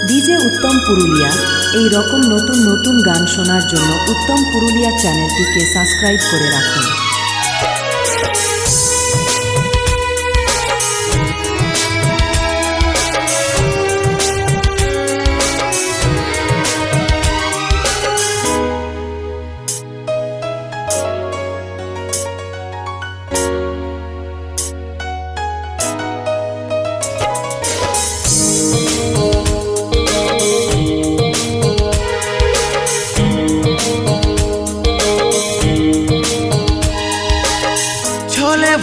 DJ উত্তম পুরুলিয়া এই রকম নতুন নতুন গান শোনার জন্য উত্তম পুরুলিয়া চ্যানেলটিকে সাবস্ক্রাইব করে রাখুন।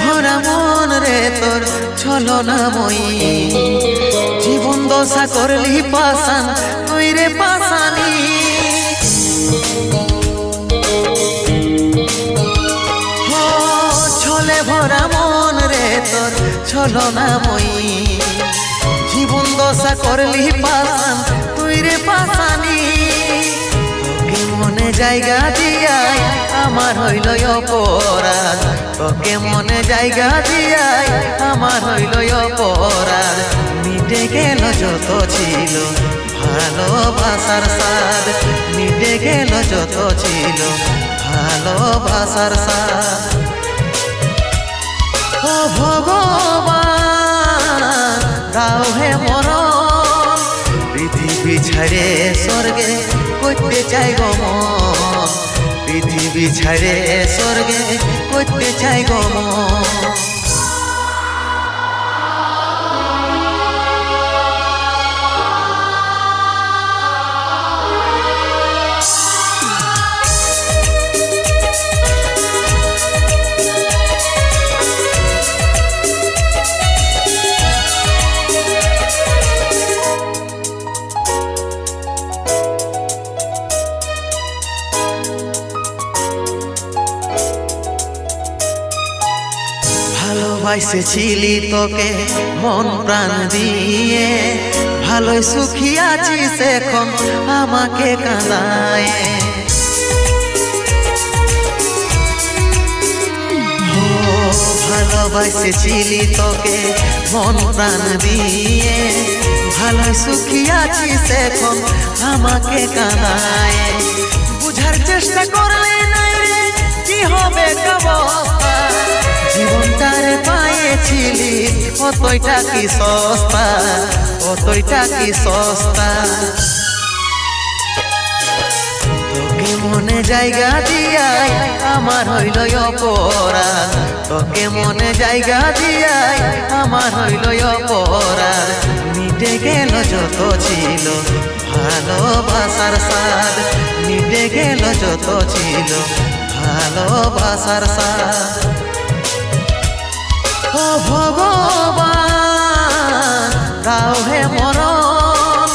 ভরা মন রে তোর ছলনাময়ী, জীবন দশা করলি পাশান তুই রে পাশানি। ছলে ভরা মন রে তোর ছলনাময়ী, জীবন দশা করলি পাশান তুই রে পাশানি। তোকে মনে জায়গা দিয়াই আমার হইল অপরাধ, তোকে মনে জায়গা দিয়াই আমার হইল অপরাধ। মিটে গেল যত ছিল ভালোবাসার স্বাদ, মিটে গেল যত ছিল ভালোবাসার স্বাদ। ও ভগবান দাও হে মরণ, পৃথিবী ছেড়ে স্বর্গে করতে চাই গো মন, পৃথিবী ছেড়ে স্বর্গে করতে চাই গো মন। ভালোবাসেছিলি তোকে মন প্রাণ দিয়ে, ভালোই সুখী আছিস এখন আমাকে কাঁদায়। ভালোবাসেছিলি তোকে মন প্রাণ দিয়ে, ভালোই সুখী আছিস এখন আমাকে কাঁদায়। বুঝার চেষ্টা করলে নাই রে কি হবে অবস্থা, জীবনটারে পাইছিলি অতইটা কি সস্তা, অতইটা কি সস্তা। তোকে মনে জায়গা দিয়াই আমার হইল অপরাধ, তোকে মনে জায়গা দিয়াই আমার হইল অপরাধ। মিটে গেল যত ছিল ভালোবাসার স্বাদ, মিটে গেল যত ছিল ভালোবাসার স্বাদ। ও ভগবান দাও হে মরণ,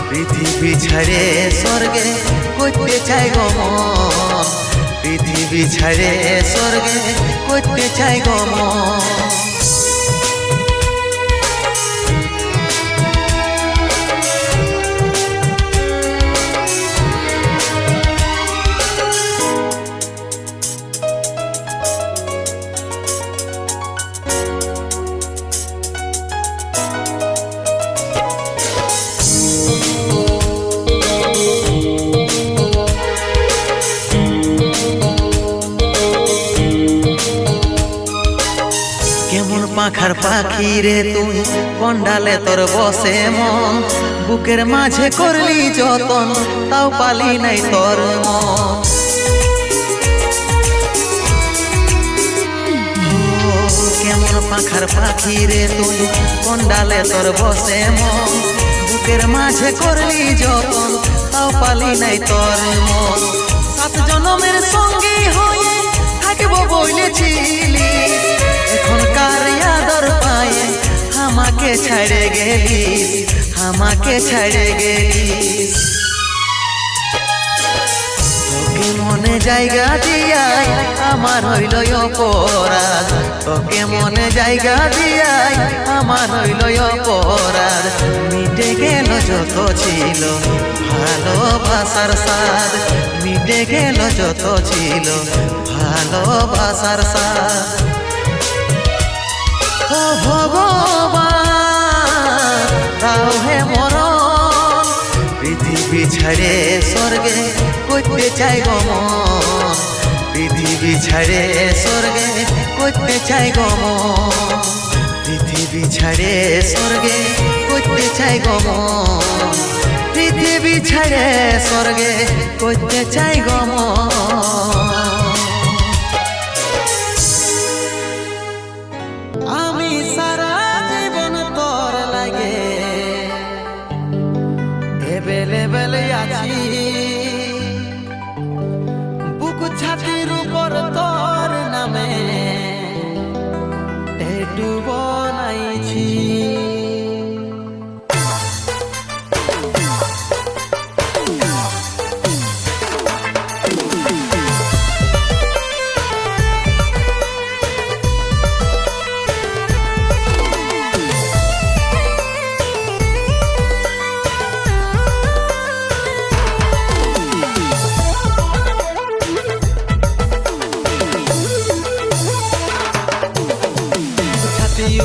পৃথিবী ছেড়ে স্বর্গে করতে চাই গো মন, পৃথিবী ছেড়ে স্বর্গে করতে চাই গো মন। কেমন পাখার পাখি রে তুই কন্ডালে তোর বসে মন, বুকের মাঝে করলি যতন তাও পালি নাই তোর মন। কেমন পাখার পাখি রে তুই কন্ডালে তোর বসে মন, বুকের মাঝে করলি যতন তাও পালি নাই তোর মন। 7 জনমের সঙ্গে হয়ে থাকবো বলেছিলি, এখনকার আদর পায়ে আমাকে ছেড়ে গেলিস, আমাকে ছেড়ে গেলিস। তোকে মনে জায়গা দিয়াই আমার হইল অপরাধ, তোকে মনে জায়গা দিয়াই আমার হইল অপরাধ। মিটে গেল যত ছিল ভালোবাসার স্বাদ, মিটে গেল যত ছিল ভালোবাসার স্বাদ। ও ভগবান দাও হে মরণ, ছেড়ে স্বর্গে করতে চাই গমন, পৃথিবী ছেড়ে স্বর্গে করতে চাই গমন, পৃথিবী ছেড়ে স্বর্গে করতে চাই গমন, পৃথিবী ছেড়ে স্বর্গে করতে চাই গমন। আমি সারা জীবন তোর লাগে এভেলেবেল আছি, বুক ছাতির উপর তোর নামে ট্যাটু বানাইছি।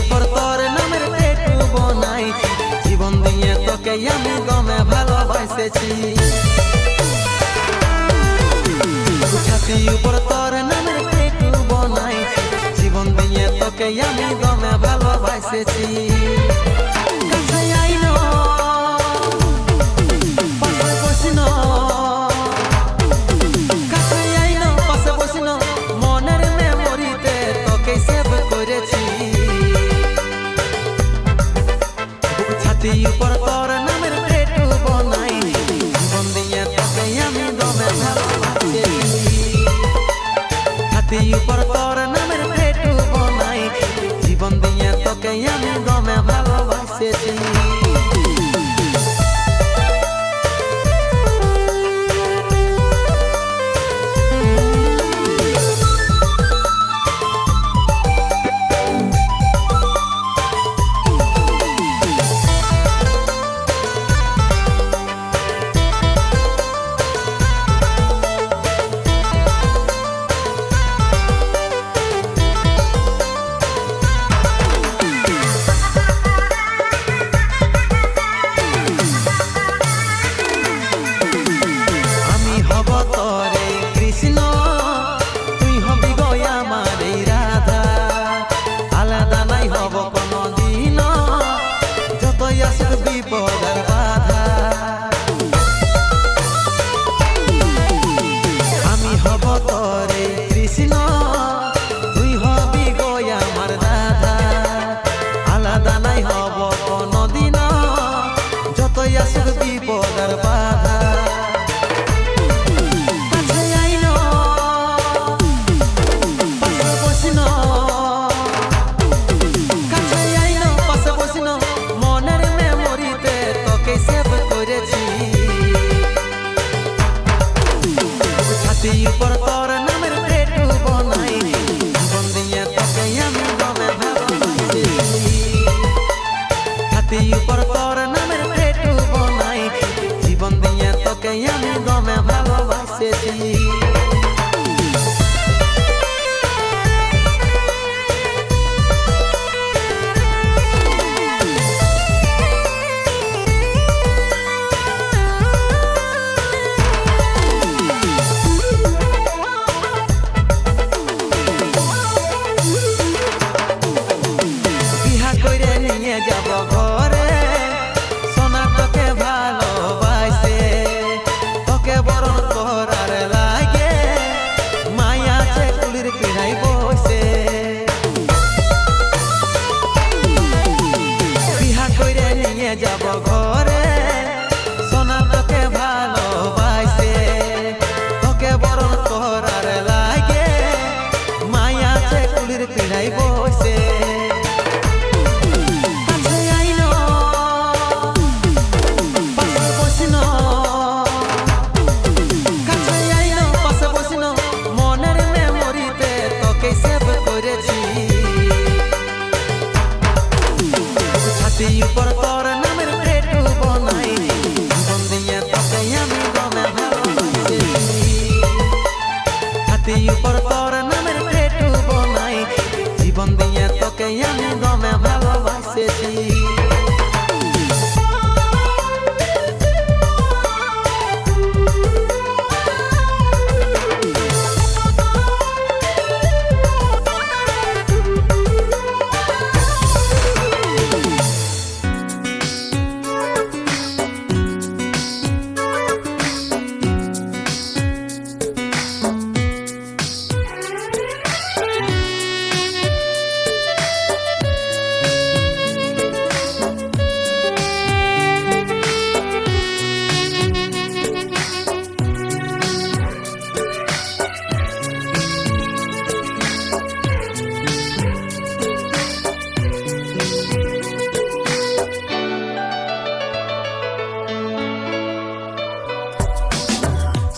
উপর তোর নামের ট্যাটু বানাইছি, জীবন দিয়ে তোকে আমি দমে ভালোবাসেছি। ছাতি উপর তোর নামের ট্যাটু বানাইছি, জীবন দিয়ে তোকে আমি দমে ভালোবাসেছি। কাছে আইনো পাশে বসিনো, কাছে আইনো পাশে বসিনো, মনের মেমোরিতে তোকে সেভ করেছি। ছাতি উপর তোর নামের ট্যাটু বানাইছি, জীবন দিয়ে তোকে আমি দমে ভালোবাসেছি। ছাতি উপর তোর নামের ট্যাটু বানাইছি, জীবন দিয়ে তোকে আমি দমে ভালোবাসেছি। আমি হব তোরে কৃষ্ণ, তুই হবি গো আমার রাধা, আলাদা নাই হব কোনদিন, যতই আসুক বিপদ আর বাধা। কাছে আইনো পাশে বসিনো, কাছে আইনো পাশে বসিনো, মনের মেমোরিতে তোকে সেভ করেছি। ছাতি উপর তোর নামের ট্যাটু বানাইছি, জীবন দিয়ে তোকে আমি দমে ভালোবাসেছি। ছাতি উপর তোর নামের ট্যাটু বানাইছি, জীবন দিয়ে তোকে আমি দমে ভালোবাসেছি।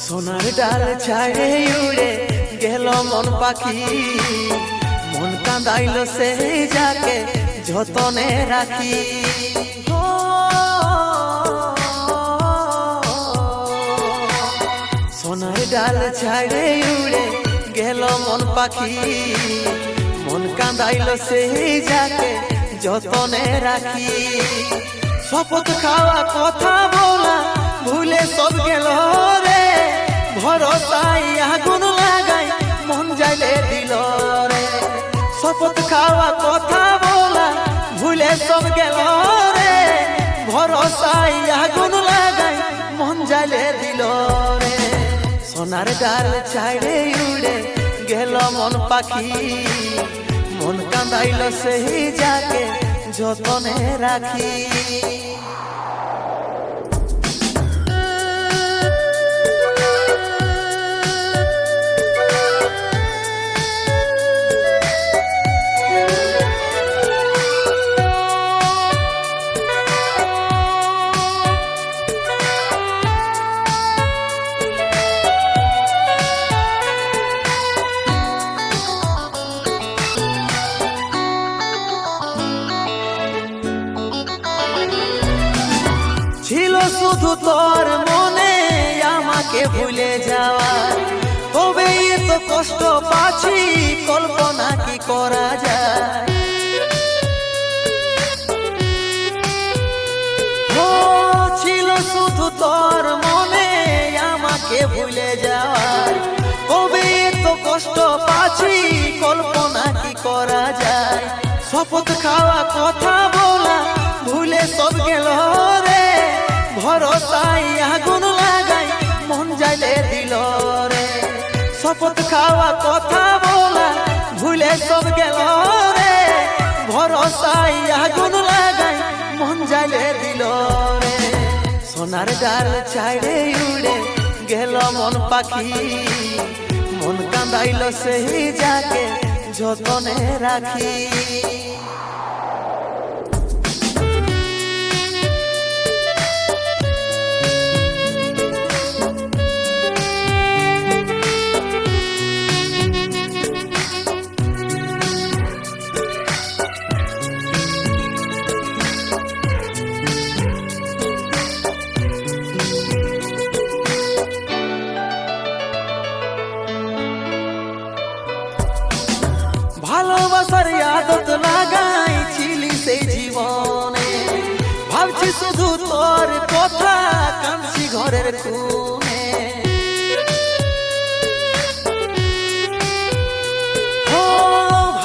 সোনার ডাল ছাড়ে উড়ে গেল মন পাখি, মন কাঁদাইল সেই যাকে যতনে রাখি। সোনার ডাল ছাড়ে উড়ে গেল মন পাখি, মন কাঁদাইল সেই যাকে যতনে রাখি। শপথ খাওয়া কথা বলা ভুলে সব গেল রে, ভরসায় আগুন লাগাই মন যাইলে দিল রে। শপথ খাওয়া কথা বলা ভুলে সব গেল রে, ভরসায় আগুন লাগাই মন যাইলে দিল রে। সোনার ডাল ছাড়ে উড়ে গেল মন পাখি, মন কাঁদাইল সেই যাকে যতনে রাখি। ছিল শুধু তোর মনে আমাকে ভুলে যাওয়া, তবে এত কষ্ট পাচ্ছি কল্পনা কি করা যায়। ছিল শুধু তোর মনে আমাকে ভুলে যাওয়া, তবে এত কষ্ট পাচ্ছি কল্পনা কি করা যায়। শপথ খাওয়া কথা বলা ভুলে সব গেল রে, ভরসায় আগুন লাগাই মন যাইলে দিল রে। শপথ খাওয়া কথা বলা ভুলে সব গেল রে, ভরসায় আগুন লাগাই মন যাইলে দিল রে। সোনার ডাল ছাড়ে উড়ে গেল মন পাখি, মন কাঁদাইল সেই যাকে যতনে রাখি। ভালোবাসার আদত লাগাইছিলি সেই জীবনে, ভাবছি শুধু তোর কথা কাঁদছি ঘরের কোণে।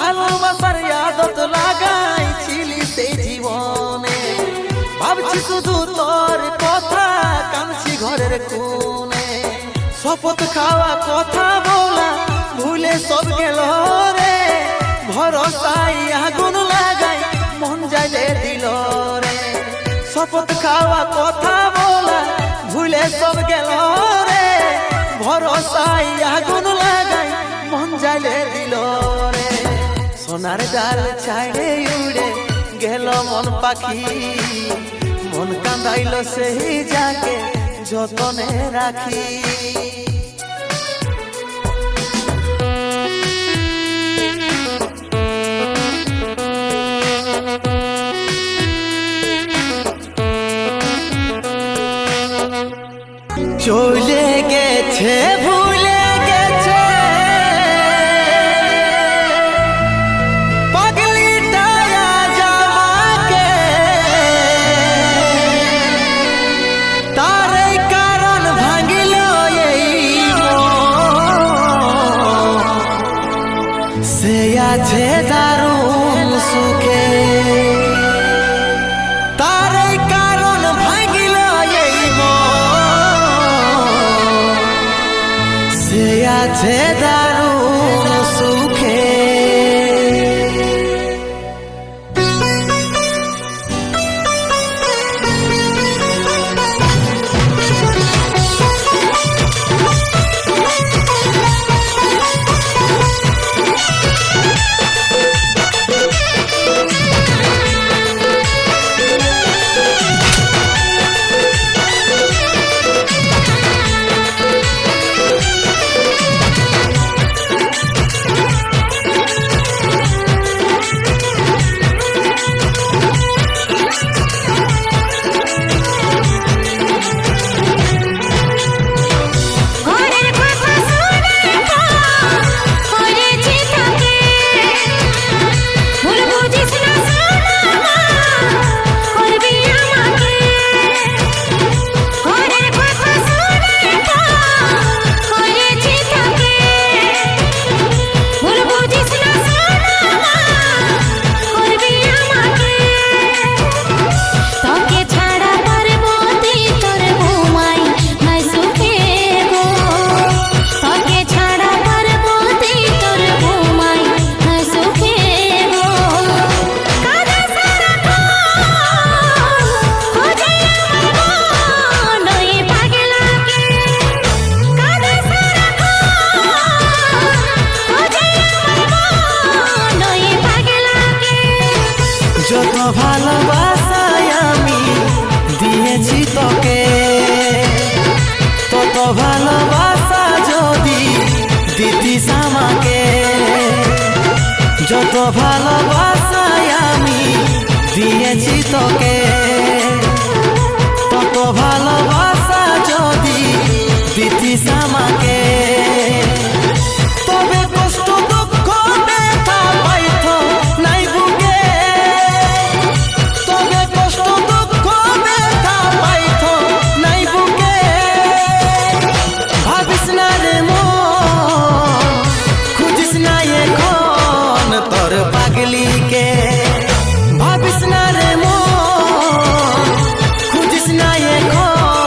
ভালোবাসার আদত লাগাইছিলি সেই জীবনে, ভাবছি শুধু তোর কথা কাঁদছি ঘরের কোণে। শপথ খাওয়া কথা বলা ভুলে সব গেল রে, ভরসায় আগুন লাগাই মন যাইলে দিল রে। শপথ খাওয়া কথা বলা ভুলে সব গেল রে, ভরসায় আগুন লাগাই মন যাইলে দিল রে। সোনার ডাল ছাড়ে উড়ে গেল মন পাখি, মন কাঁদাইল সেই যাকে যতনে রাখি। চলে গেছে ভুলে গেছে পাগলিটা জামাকে, তার কারণ ভাঙিল এই সে আছে দারুণ সুখে। তার কারণ ভাঙিল এই সে আছে দারুণ সুখে। যত ভালোবাসায় আমি দিয়েছি তোকে, তত ভালোবাসা যদি দিতিস আমাকে, তবে কষ্ট দুঃখ ব্যথা পাইত নাই বুকে, তবে কষ্ট দুঃখ ব্যথা পাইত নাই বুকে। ভাবিস না রে মন, খুঁজিস না এখন তোর পাগলিকে, ভাবিস না রে মন, খুঁজিস না এখন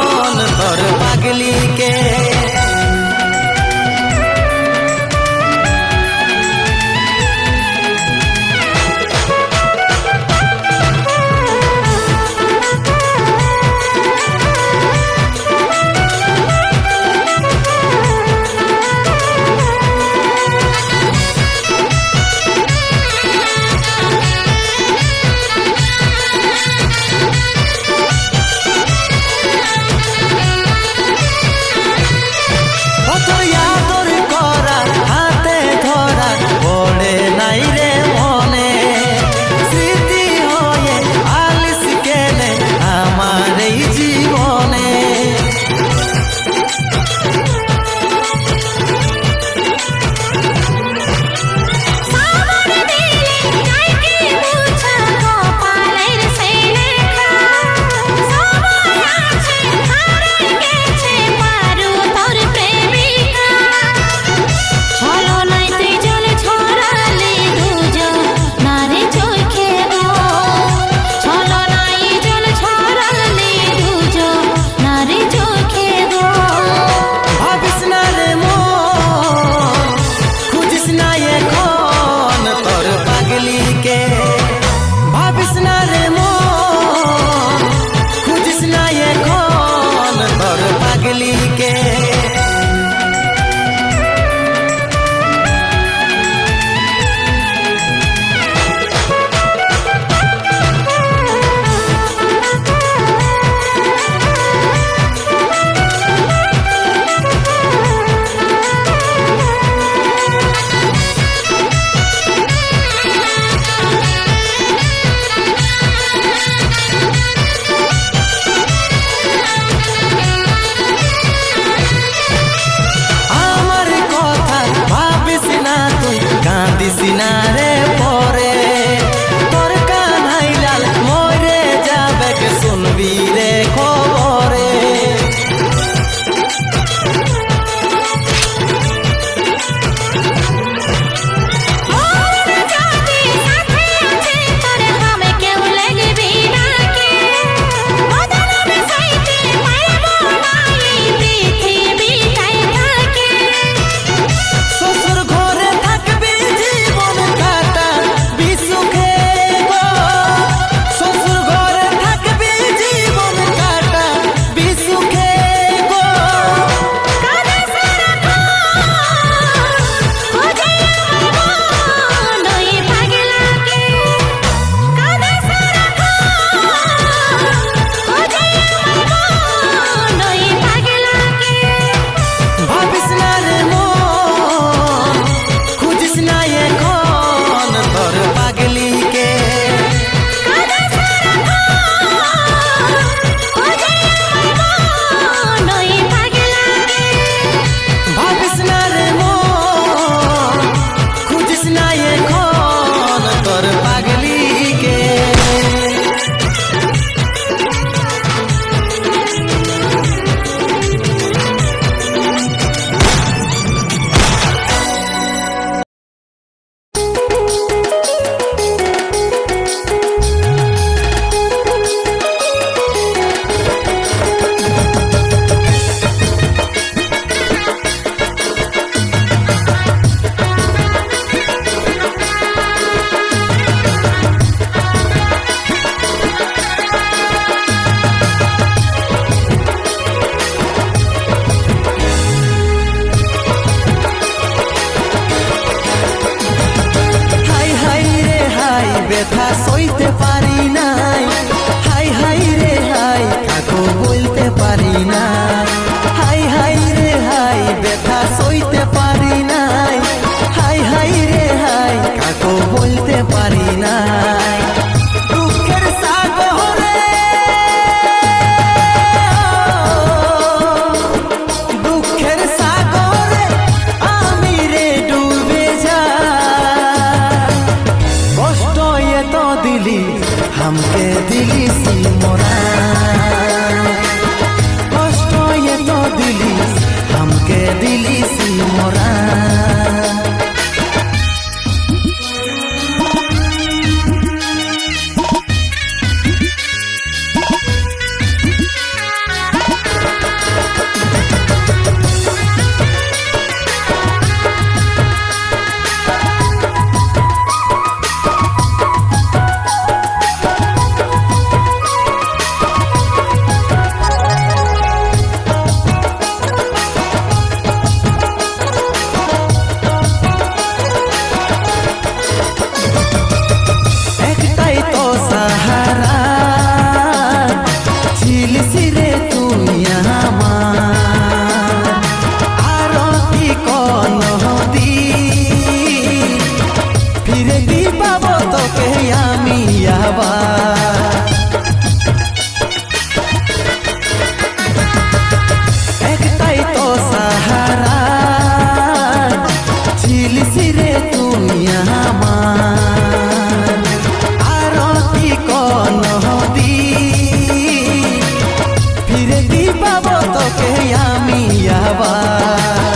তোকে আমি আবার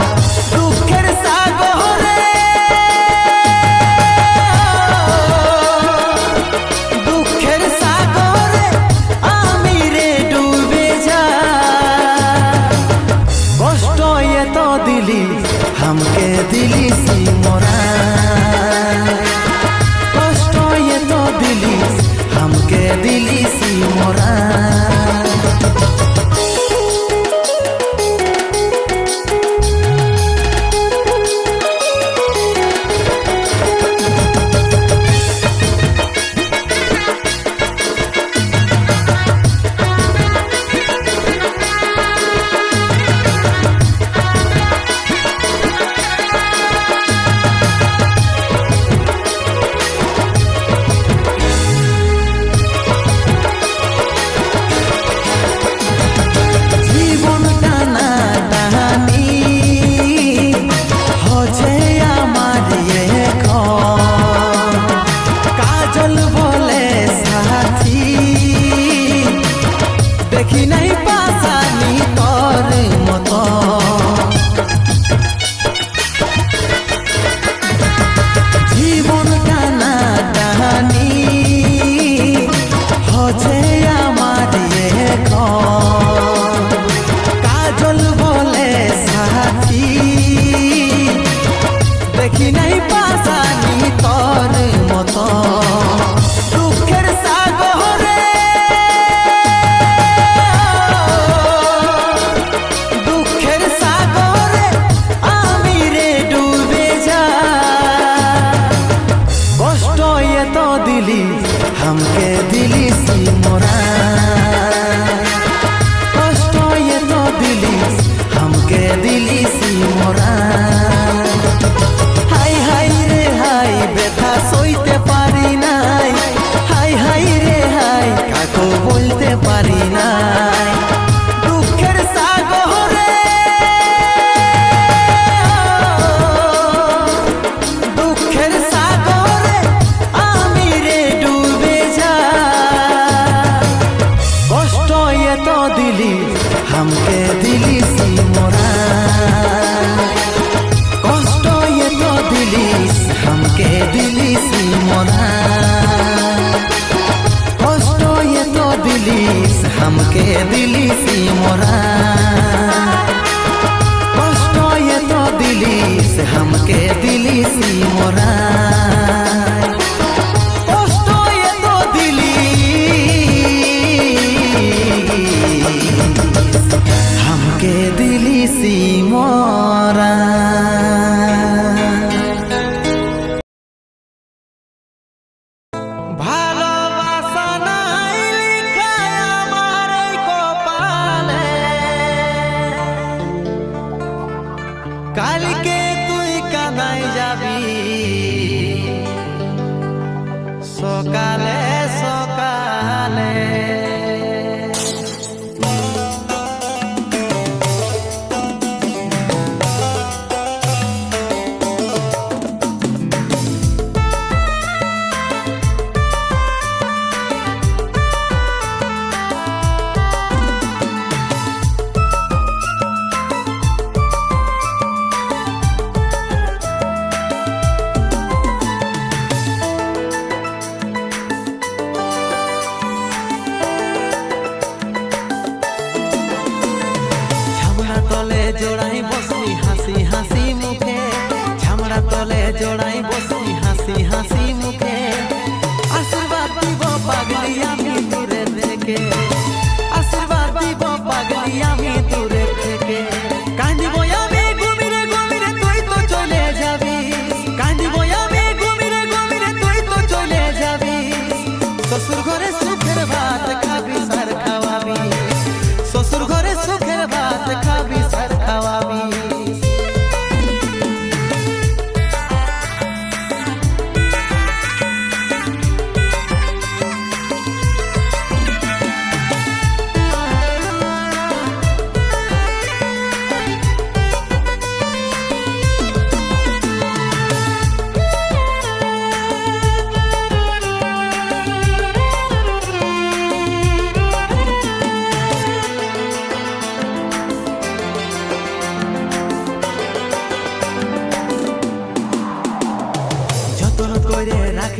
দুঃখের সাগরে দুঃখের সাগরে আমি রে ডুবে যাই কষ্ট এত দিলি हमके दिली सी मोरा कष्ट ये तो दिली हमके दिली सी मोरा देखी नहीं पासानी तोर मतो जीवन टाना टानी होछे आमार ये काजल बोले साथी देखी नहीं पासानी तोर मतो दुःखेर सागरे हमके दिली सी मोरा कष्ट ये तो दिली हमके दिली सी मोरा हाय हाय रे हाय बेथा सইতে পারি নাই हाय हाय रे हाय কাকো বলতে পারি নাই দুঃখের সাগরে দুঃখের সাগরে আমি রে तो दिली हमके दिली सी मोरा कष्ट ये तो दिली हमके दिली सी मोरा कष्ट ये तो दिली हमके दिली सी मोरा कष्ट ये तो दिली हमके दिली सी मोरा हमके दिली सी मोरा ভালোবাসা নাই লিখা আমার এই কপালে কালকে তুই কানাই যাবি সকালে সকালে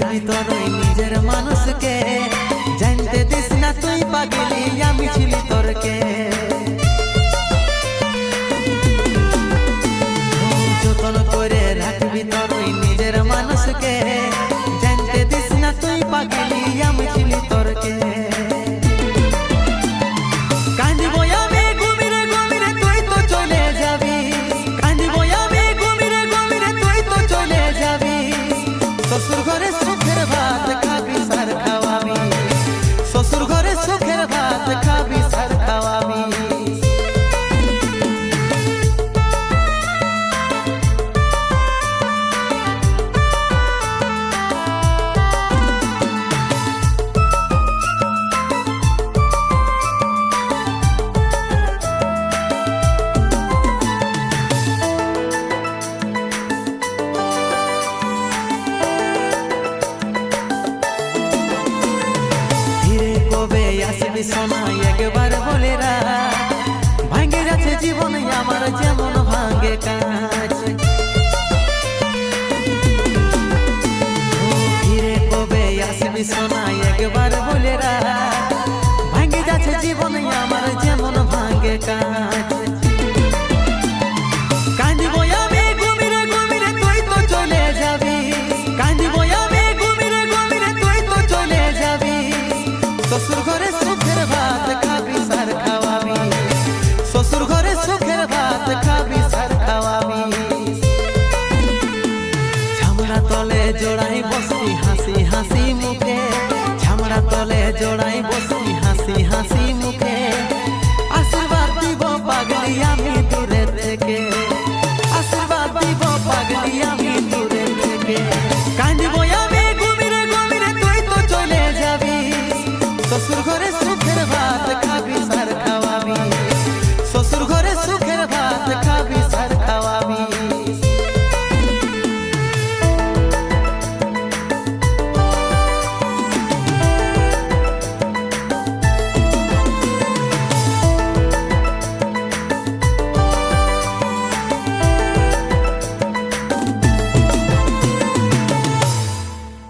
রাখবি তোর ওই নিজের মানুষকে, জানতে দিস না তুই পাগলি আমি ছিলি তোরকে। যতন করে রাখবি তোর ওই নিজের মানুষকে, জানতে দিস না তুই পাগলি আমি ছিলি তোরকে। শ্বশুর ঘরে সুখের ভাত খাবি সার খাওয়াবি, শ্বশুর ঘরে সুখের ভাত খাবি সার খাওয়াবি। সোনা একবার বলে ভাঙে যাচ্ছে জীবন আমার যেমন ভাঙে কাজ। ফিরে কবে আসবি সোনা একবার বলে ভাঙে যাচ্ছে জীবন আমার যেমন ভাঙে কাজ। কাঁদিব আমি ঘুমিরে ঘুমিরে তুই তো চলে যাবি, কাঁদিব আমি ঘুমিরে ঘুমিরে তুই তো চলে যাবি। শ্বশুর ঘরে সুখের ভাত খাবি সার খাওয়াবি, শ্বশুর ঘরে সুখের ভাত খাবি সার খাওয়াবি। ছামড়া তলে জোড়াই বসবি হাসি হাসি মুখে, ছামড়া তলে জোড়াই বসবি হাসি হাসি মুখে। আশীর্বাদ দিব পাগলি আমি দূরে থেকে।